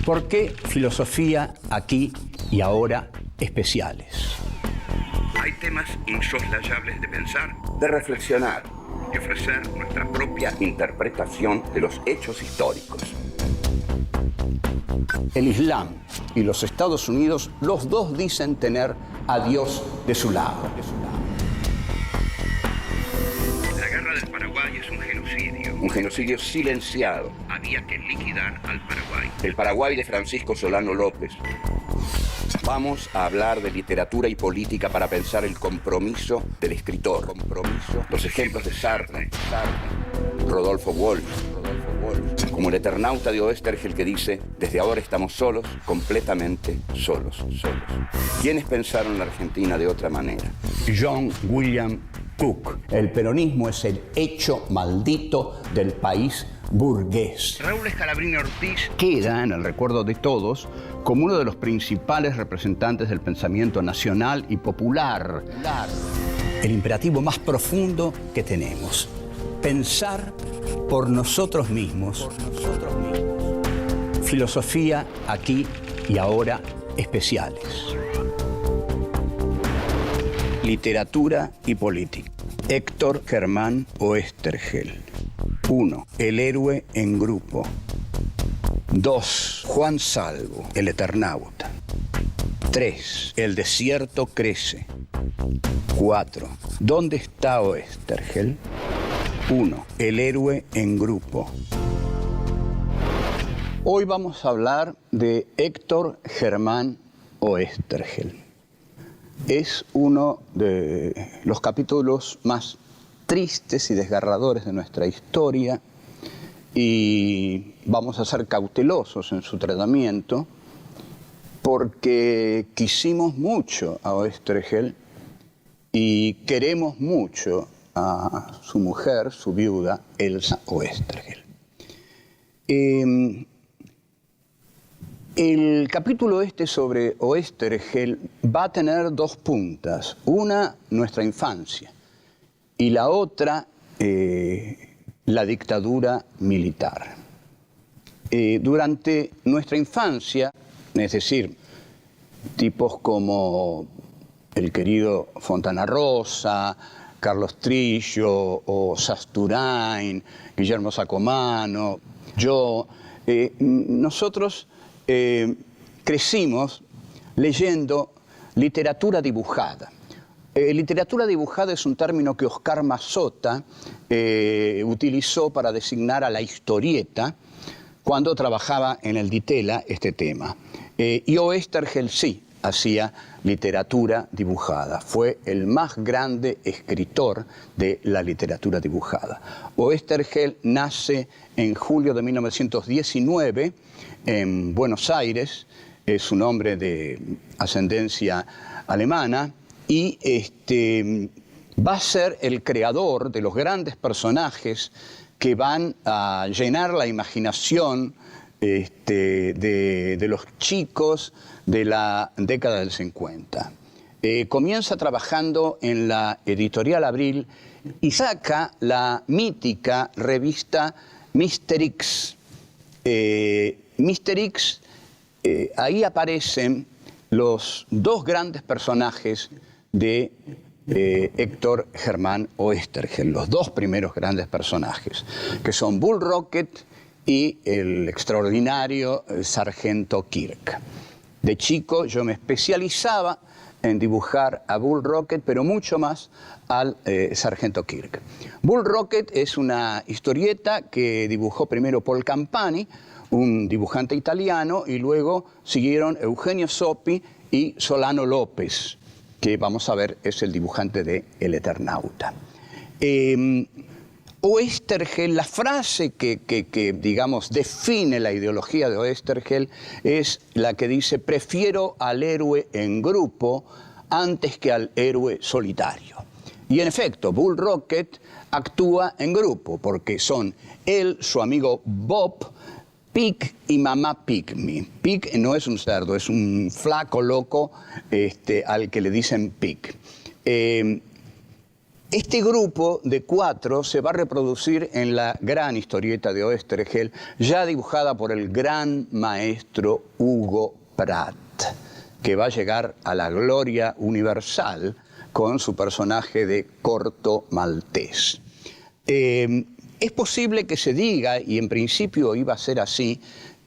¿Por qué filosofía aquí y ahora especiales? Hay temas insoslayables de pensar, de reflexionar y ofrecer nuestra propia interpretación de los hechos históricos. El Islam y los Estados Unidos, los dos dicen tener a Dios de su lado. La guerra del Paraguay es un genocidio. Un genocidio silenciado. Había que liquidar al Paraguay. El Paraguay de Francisco Solano López. Vamos a hablar de literatura y política para pensar el compromiso del escritor. Los ejemplos de Sartre, Rodolfo Walsh, como el Eternauta de Oesterheld que dice: desde ahora estamos solos, completamente solos. ¿Quiénes pensaron la Argentina de otra manera? John William Cook. El peronismo es el hecho maldito del país burgués. Raúl Scalabrini Ortiz Queda en el recuerdo de todos como uno de los principales representantes del pensamiento nacional y popular. El imperativo más profundo que tenemos: pensar por nosotros mismos. Filosofía aquí y ahora especiales. Literatura y política. Héctor Germán Oesterheld. 1. El héroe en grupo. 2. Juan Salvo, el Eternauta. 3. El desierto crece. 4. ¿Dónde está Oesterheld? 1. El héroe en grupo. Hoy vamos a hablar de Héctor Germán Oesterheld. Es uno de los capítulos más tristes y desgarradores de nuestra historia y vamos a ser cautelosos en su tratamiento porque quisimos mucho a Oesterheld y queremos mucho a su mujer, su viuda, Elsa Oesterheld. El capítulo sobre Oesterheld va a tener dos puntas. Una, nuestra infancia, y la otra, la dictadura militar. Durante nuestra infancia, es decir, tipos como el querido Fontana Rosa, Carlos Trillo o Sasturain, Guillermo Sacomano, yo, nosotros crecimos leyendo literatura dibujada. Literatura dibujada es un término que Oscar Mazota utilizó para designar a la historieta cuando trabajaba en el Ditela este tema. Y Oesterheld sí hacía literatura dibujada. Fue el más grande escritor de la literatura dibujada. Oesterheld nace en julio de 1919 en Buenos Aires. Es un hombre de ascendencia alemana y va a ser el creador de los grandes personajes que van a llenar la imaginación de los chicos de la década del 50. Comienza trabajando en la editorial Abril y saca la mítica revista Mister X. Mister X, ahí aparecen los dos grandes personajes de Héctor Germán Oesterheld, los dos primeros grandes personajes, que son Bull Rocket y el extraordinario Sargento Kirk. De chico yo me especializaba en dibujar a Bull Rocket, pero mucho más al Sargento Kirk. Bull Rocket es una historieta que dibujó primero Paul Campani, un dibujante italiano, y luego siguieron Eugenio Soppi y Solano López, que vamos a ver es el dibujante de El Eternauta. Oesterheld, la frase que digamos, define la ideología de Oesterheld es la que dice: prefiero al héroe en grupo antes que al héroe solitario. Y en efecto, Bull Rocket actúa en grupo, porque son él, su amigo Bob, Pig y mamá Pygmy. Pig no es un cerdo, es un flaco loco al que le dicen Pig. Este grupo de 4 se va a reproducir en la gran historieta de Oesterheld, ya dibujada por el gran maestro Hugo Pratt, que va a llegar a la gloria universal con su personaje de Corto Maltés. Es posible que se diga, y en principio iba a ser así,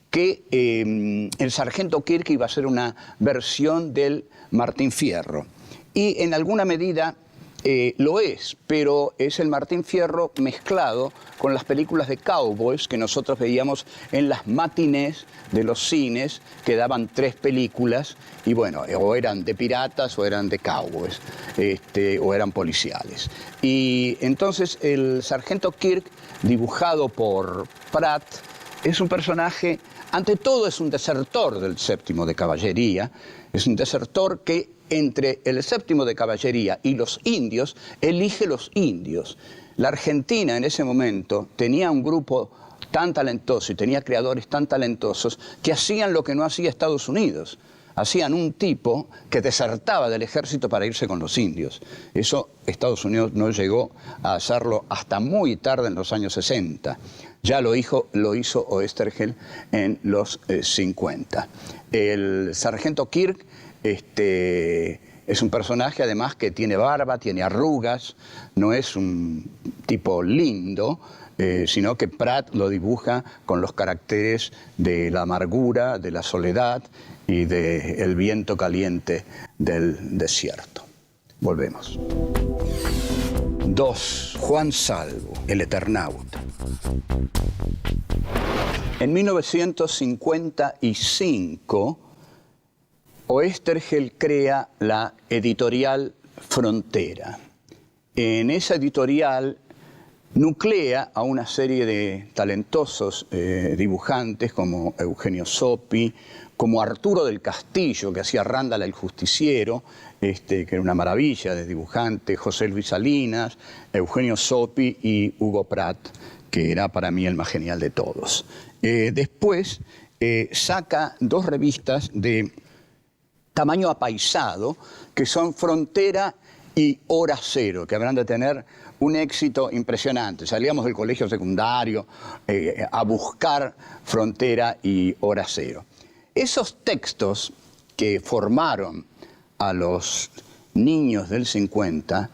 que el sargento Kirk iba a ser una versión del Martín Fierro. Y en alguna medida lo es, pero es el Martín Fierro mezclado con las películas de cowboys que nosotros veíamos en las matinés de los cines, que daban 3 películas, y bueno, o eran de piratas o eran de cowboys, o eran policiales. Y entonces el sargento Kirk, dibujado por Pratt, es un personaje, ante todo es un desertor del 7º de caballería, es un desertor que entre el 7º de caballería y los indios, elige los indios. La Argentina en ese momento tenía un grupo tan talentoso y tenía creadores tan talentosos que hacían lo que no hacía Estados Unidos. Hacían un tipo que desertaba del ejército para irse con los indios. Eso Estados Unidos no llegó a hacerlo hasta muy tarde en los años 60. Ya lo hizo Oesterheld en los 50. El sargento Kirk es un personaje además que tiene barba, tiene arrugas, no es un tipo lindo, sino que Pratt lo dibuja con los caracteres de la amargura, de la soledad y del viento caliente del desierto. Volvemos. 2. Juan Salvo, el Eternauta. En 1955, Oesterheld crea la editorial Frontera. En esa editorial nuclea a una serie de talentosos dibujantes como Eugenio Zopi, como Arturo del Castillo, que hacía Randall el Justiciero, que era una maravilla de dibujante, José Luis Salinas, Eugenio Zopi y Hugo Pratt, que era para mí el más genial de todos. Después saca 2 revistas de tamaño apaisado, que son Frontera y Hora Cero, que habrán de tener un éxito impresionante. Salíamos del colegio secundario a buscar Frontera y Hora Cero. Esos textos que formaron a los niños del 50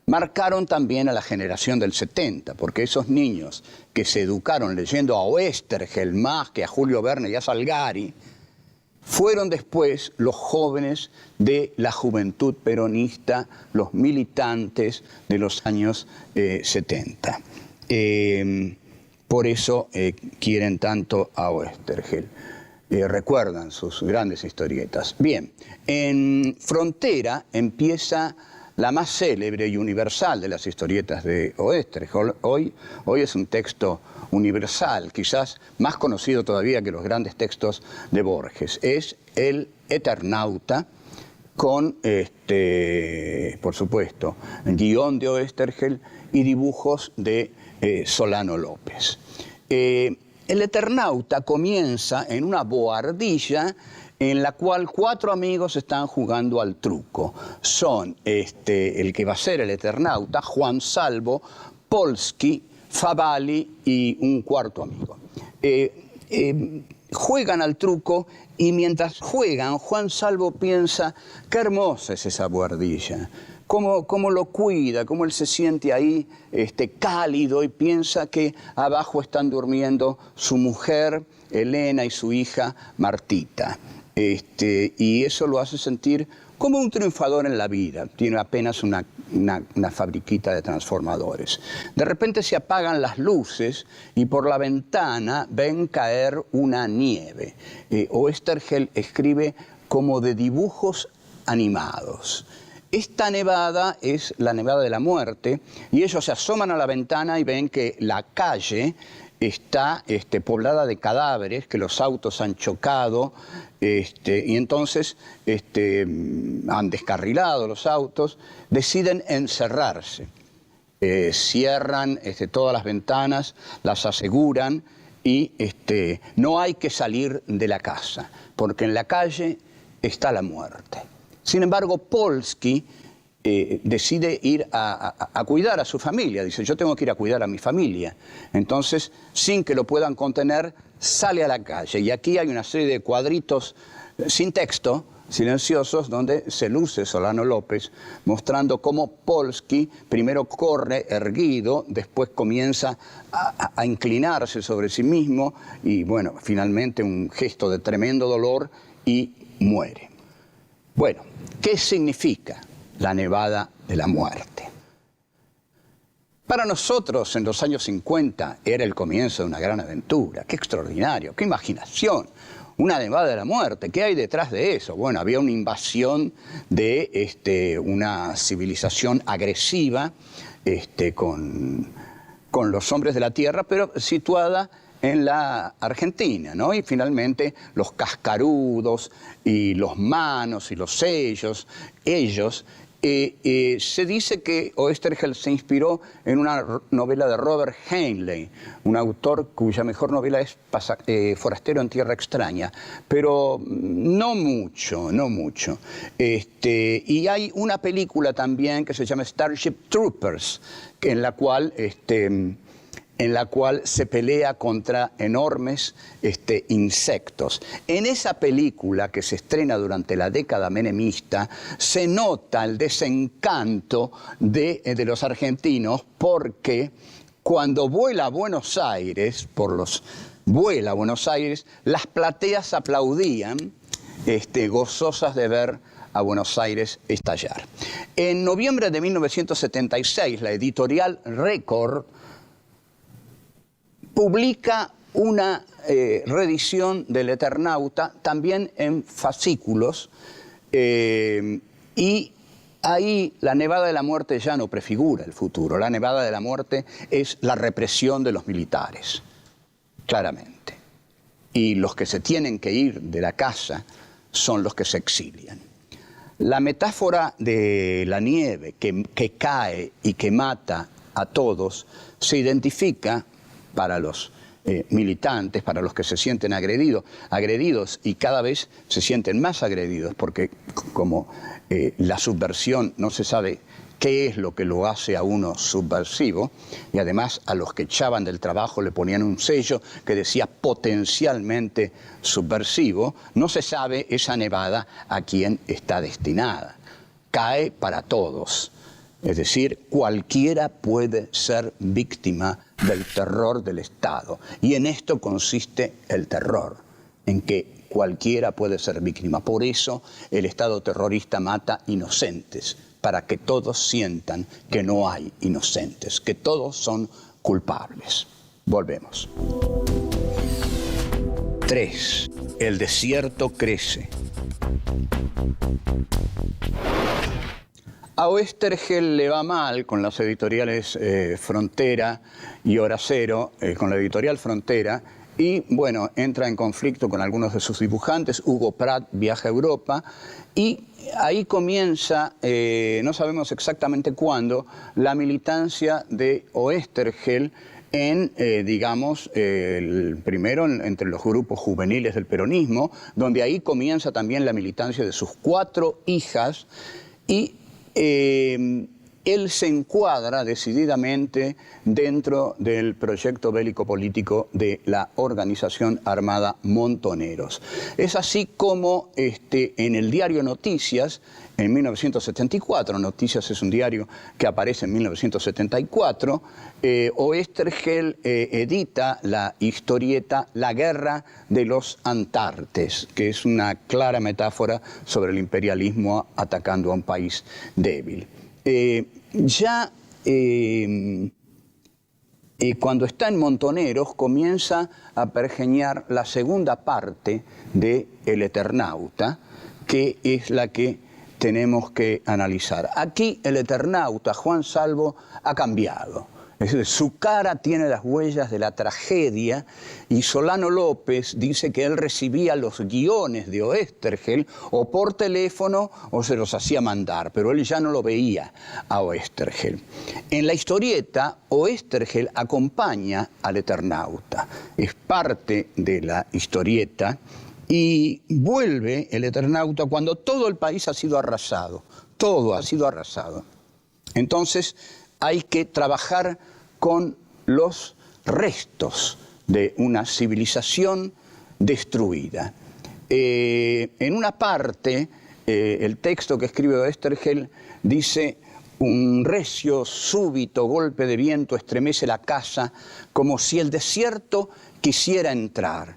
marcaron también a la generación del 70, porque esos niños que se educaron leyendo a Oesterheld más que a Julio Verne y a Salgari, fueron después los jóvenes de la juventud peronista, los militantes de los años 70. Por eso quieren tanto a Oesterheld. Recuerdan sus grandes historietas. Bien, en Frontera empieza la más célebre y universal de las historietas de Oesterheld. Hoy es un texto universal, quizás más conocido todavía que los grandes textos de Borges. Es el Eternauta con, por supuesto, guión de Oesterheld y dibujos de Solano López. El Eternauta comienza en una bohardilla en la cual 4 amigos están jugando al truco. Son el que va a ser el Eternauta, Juan Salvo, Polsky, Favalli y un 4º amigo. Juegan al truco y mientras juegan, Juan Salvo piensa, qué hermosa es esa bohardilla. Cómo lo cuida, cómo él se siente ahí cálido y piensa que abajo están durmiendo su mujer, Elena, y su hija, Martita. Y eso lo hace sentir como un triunfador en la vida. Tiene apenas una fabriquita de transformadores. De repente se apagan las luces y por la ventana ven caer una nieve. Oesterheld escribe como de dibujos animados. Esta nevada es la nevada de la muerte y ellos se asoman a la ventana y ven que la calle está poblada de cadáveres, que los autos han chocado y entonces han descarrilado los autos, deciden encerrarse. Cierran todas las ventanas, las aseguran y no hay que salir de la casa, porque en la calle está la muerte. Sin embargo, Polsky decide ir a cuidar a su familia. Dice, yo tengo que ir a cuidar a mi familia. Entonces, sin que lo puedan contener, sale a la calle. Y aquí hay una serie de cuadritos sin texto, silenciosos, donde se luce Solano López mostrando cómo Polsky primero corre erguido, después comienza a inclinarse sobre sí mismo y, bueno, finalmente un gesto de tremendo dolor y muere. Bueno, ¿qué significa la nevada de la muerte? Para nosotros, en los años 50, era el comienzo de una gran aventura. ¡Qué extraordinario! ¡Qué imaginación! Una nevada de la muerte. ¿Qué hay detrás de eso? Bueno, había una invasión de una civilización agresiva con los hombres de la tierra, pero situada en la Argentina, ¿no? Y finalmente los cascarudos y los manos y los sellos, ellos... se dice que Oesterheld se inspiró en una novela de Robert Heinlein, un autor cuya mejor novela es Forastero en Tierra Extraña, pero no mucho, no mucho. Y hay una película también que se llama Starship Troopers, en la cual se pelea contra enormes insectos. En esa película, que se estrena durante la década menemista, se nota el desencanto de los argentinos, porque cuando vuela a Buenos Aires, las plateas aplaudían, gozosas de ver a Buenos Aires estallar. En noviembre de 1976, la editorial Record publica una reedición del Eternauta, también en fascículos, y ahí la nevada de la muerte ya no prefigura el futuro. La nevada de la muerte es la represión de los militares, claramente. Y los que se tienen que ir de la casa son los que se exilian. La metáfora de la nieve que cae y que mata a todos se identifica para los militantes, para los que se sienten agredidos y cada vez se sienten más agredidos, porque como la subversión no se sabe qué es lo que lo hace a uno subversivo, y además a los que echaban del trabajo le ponían un sello que decía potencialmente subversivo, no se sabe esa nevada a quién está destinada. Cae para todos. Es decir, cualquiera puede ser víctima del terror del Estado. Y en esto consiste el terror, en que cualquiera puede ser víctima. Por eso el Estado terrorista mata inocentes, para que todos sientan que no hay inocentes, que todos son culpables. Volvemos. 3. El desierto crece. A Oesterheld le va mal con las editoriales Frontera y Hora Cero, con la editorial Frontera, y bueno, entra en conflicto con algunos de sus dibujantes. Hugo Pratt viaja a Europa y ahí comienza, no sabemos exactamente cuándo, la militancia de Oesterheld en, primero entre los grupos juveniles del peronismo, donde ahí comienza también la militancia de sus 4 hijas, y él se encuadra decididamente dentro del proyecto bélico-político de la organización armada Montoneros. Es así como en el diario Noticias, en 1974, Noticias es un diario que aparece en 1974, Oesterheld edita la historieta La Guerra de los Antartes, que es una clara metáfora sobre el imperialismo atacando a un país débil. Cuando está en Montoneros comienza a pergeñar la segunda parte de El Eternauta, que es la que tenemos que analizar. Aquí el Eternauta, Juan Salvo, ha cambiado. Es decir, su cara tiene las huellas de la tragedia, y Solano López dice que él recibía los guiones de Oesterheld o por teléfono o se los hacía mandar, pero él ya no lo veía a Oesterheld. En la historieta, Oesterheld acompaña al Eternauta. Es parte de la historieta y vuelve el Eternauta cuando todo el país ha sido arrasado, todo ha sido arrasado. Entonces hay que trabajar con los restos de una civilización destruida. En una parte, el texto que escribe Oesterheld dice: un recio, súbito golpe de viento estremece la casa como si el desierto quisiera entrar.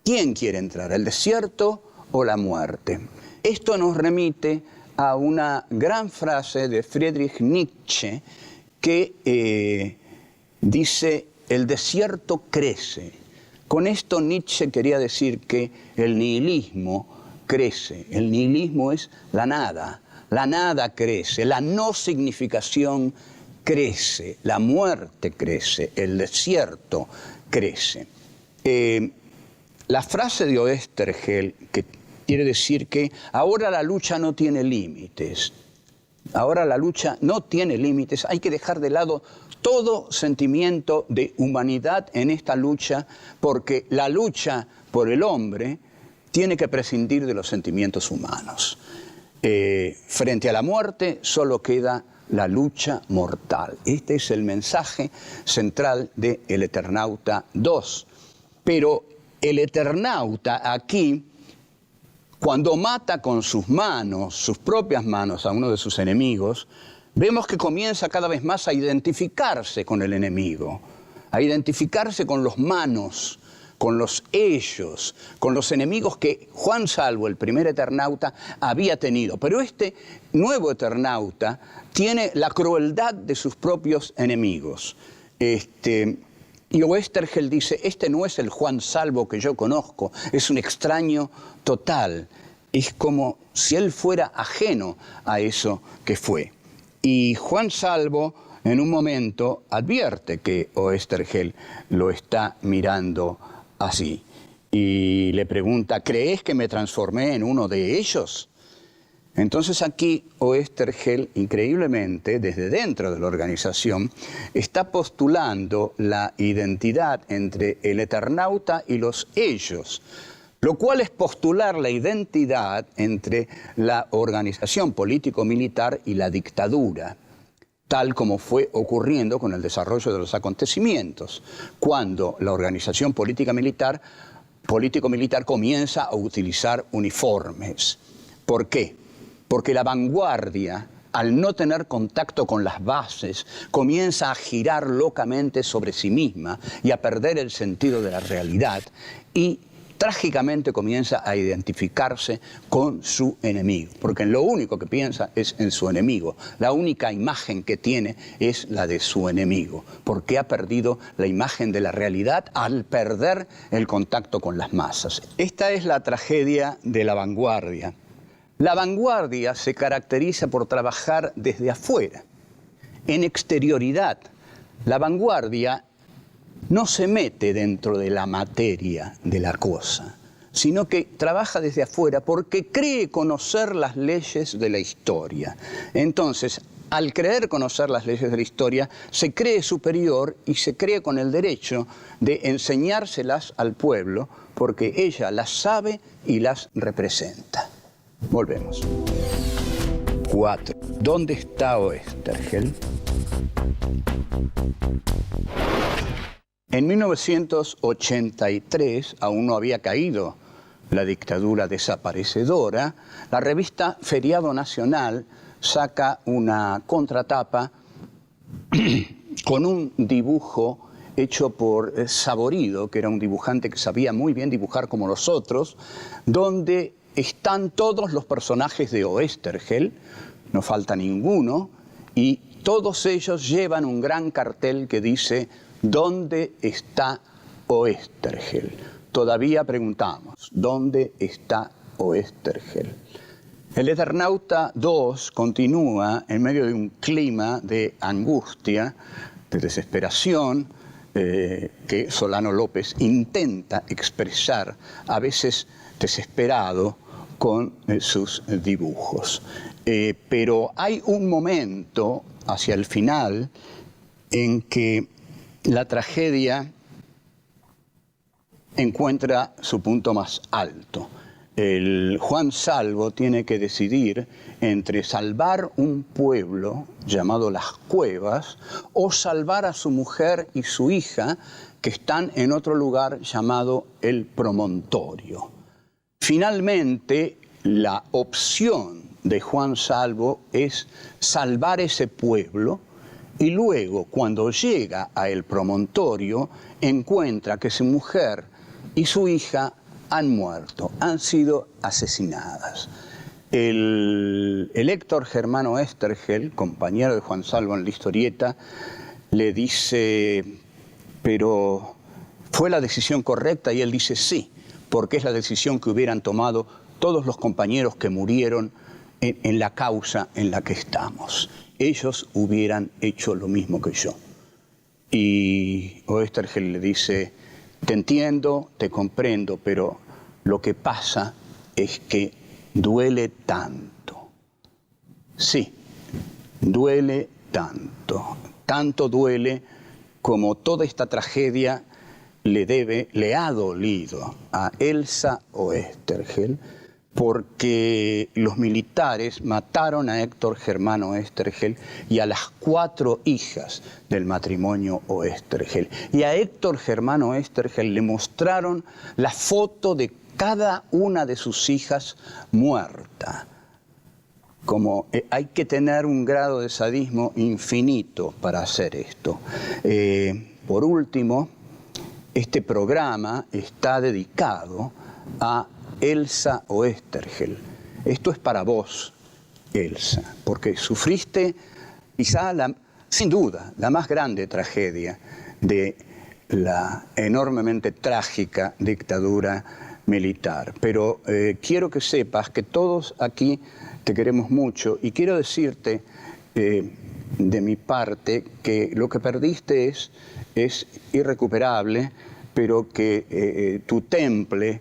¿Quién quiere entrar, el desierto o la muerte? Esto nos remite a una gran frase de Friedrich Nietzsche que dice: el desierto crece. Con esto Nietzsche quería decir que el nihilismo crece. El nihilismo es la nada crece, la no significación crece, la muerte crece, el desierto crece. La frase de Oesterheld, que quiere decir que ahora la lucha no tiene límites, ahora la lucha no tiene límites, hay que dejar de lado todo sentimiento de humanidad en esta lucha, porque la lucha por el hombre tiene que prescindir de los sentimientos humanos. Frente a la muerte solo queda la lucha mortal. Este es el mensaje central de El Eternauta 2. Pero el Eternauta aquí, cuando mata con sus manos, sus propias manos, a uno de sus enemigos, vemos que comienza cada vez más a identificarse con el enemigo, a identificarse con los manos, con los ellos, con los enemigos que Juan Salvo, el primer Eternauta, había tenido. Pero este nuevo Eternauta tiene la crueldad de sus propios enemigos. Y Oesterheld dice: este no es el Juan Salvo que yo conozco, es un extraño total. Es como si él fuera ajeno a eso que fue. Y Juan Salvo en un momento advierte que Oesterheld lo está mirando así. Y le pregunta: ¿crees que me transformé en uno de ellos? Entonces aquí Oesterheld, increíblemente, desde dentro de la organización, está postulando la identidad entre el Eternauta y los ellos, lo cual es postular la identidad entre la organización político-militar y la dictadura, tal como fue ocurriendo con el desarrollo de los acontecimientos, cuando la organización político-militar comienza a utilizar uniformes. ¿Por qué? Porque la vanguardia, al no tener contacto con las bases, comienza a girar locamente sobre sí misma y a perder el sentido de la realidad, y trágicamente comienza a identificarse con su enemigo, porque lo único que piensa es en su enemigo. La única imagen que tiene es la de su enemigo, porque ha perdido la imagen de la realidad al perder el contacto con las masas. Esta es la tragedia de la vanguardia. La vanguardia se caracteriza por trabajar desde afuera, en exterioridad. La vanguardia no se mete dentro de la materia de la cosa, sino que trabaja desde afuera porque cree conocer las leyes de la historia. Entonces, al creer conocer las leyes de la historia, se cree superior y se cree con el derecho de enseñárselas al pueblo, porque ella las sabe y las representa. Volvemos. 4. ¿Dónde está Oesterheld? En 1983, aún no había caído la dictadura desaparecedora, la revista Feriado Nacional saca una contratapa con un dibujo hecho por Saborido, que era un dibujante que sabía muy bien dibujar como nosotros, donde están todos los personajes de Oesterheld, no falta ninguno, y todos ellos llevan un gran cartel que dice: ¿dónde está Oesterheld? Todavía preguntamos: ¿dónde está Oesterheld? El Eternauta 2 continúa en medio de un clima de angustia, de desesperación, que Solano López intenta expresar, a veces desesperado, con sus dibujos. Pero hay un momento hacia el final en que la tragedia encuentra su punto más alto. El Juan Salvo tiene que decidir entre salvar un pueblo llamado Las Cuevas o salvar a su mujer y su hija que están en otro lugar llamado El Promontorio. Finalmente, la opción de Juan Salvo es salvar ese pueblo y luego, cuando llega a El Promontorio, encuentra que su mujer y su hija han muerto, han sido asesinadas. El Héctor Germano Oesterheld, compañero de Juan Salvo en la historieta, le dice, pero ¿fue la decisión correcta? Y él dice sí, porque es la decisión que hubieran tomado todos los compañeros que murieron en la causa en la que estamos. Ellos hubieran hecho lo mismo que yo. Y Oesterheld le dice, te entiendo, te comprendo, pero lo que pasa es que duele tanto. Sí, duele tanto. Tanto duele como toda esta tragedia le ha dolido a Elsa Oesterheld, porque los militares mataron a Héctor Germano Oesterheld y a las 4 hijas del matrimonio Oesterheld. Y a Héctor Germano Oesterheld le mostraron la foto de cada una de sus hijas muerta. Como hay que tener un grado de sadismo infinito para hacer esto. Por último, este programa está dedicado a Elsa Oesterheld. Esto es para vos, Elsa, porque sufriste quizá, sin duda, la más grande tragedia de la enormemente trágica dictadura militar. Pero quiero que sepas que todos aquí te queremos mucho y quiero decirte de mi parte que lo que perdiste es irrecuperable, pero que tu temple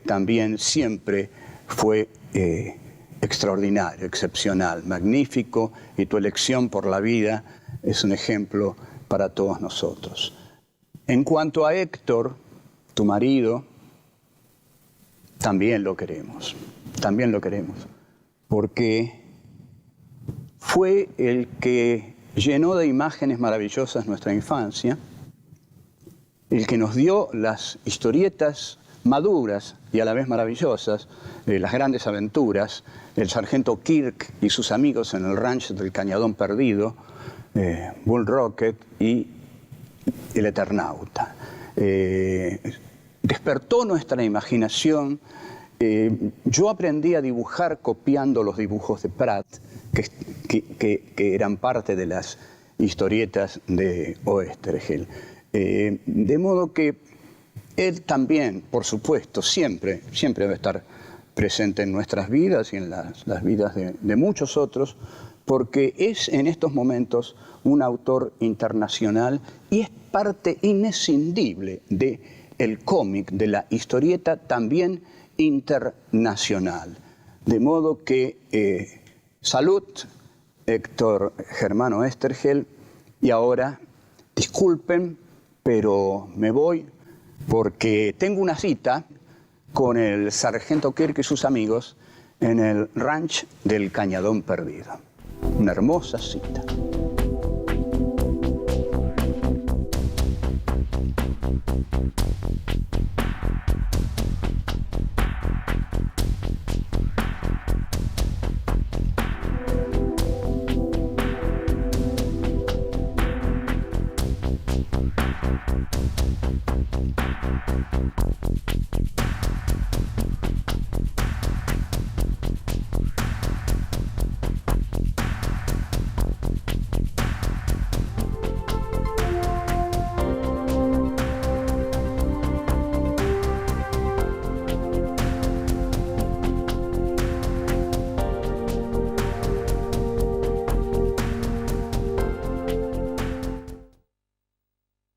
también siempre fue extraordinario, excepcional, magnífico, y tu elección por la vida es un ejemplo para todos nosotros. En cuanto a Héctor, tu marido, también lo queremos, porque fue el que llenó de imágenes maravillosas nuestra infancia, el que nos dio las historietas maduras y a la vez maravillosas, las grandes aventuras, el sargento Kirk y sus amigos en el rancho del Cañadón Perdido, Bull Rocket y el Eternauta. Despertó nuestra imaginación. Yo aprendí a dibujar copiando los dibujos de Pratt, que eran parte de las historietas de Oesterheld. De modo que él también, por supuesto, siempre debe estar presente en nuestras vidas y en las vidas de muchos otros, porque es en estos momentos un autor internacional y es parte inescindible del cómic, de la historieta también internacional. De modo que salud, Héctor Germano Oesterheld, y ahora, disculpen, pero me voy porque tengo una cita con el sargento Kirk y sus amigos en el ranch del Cañadón Perdido. Una hermosa cita.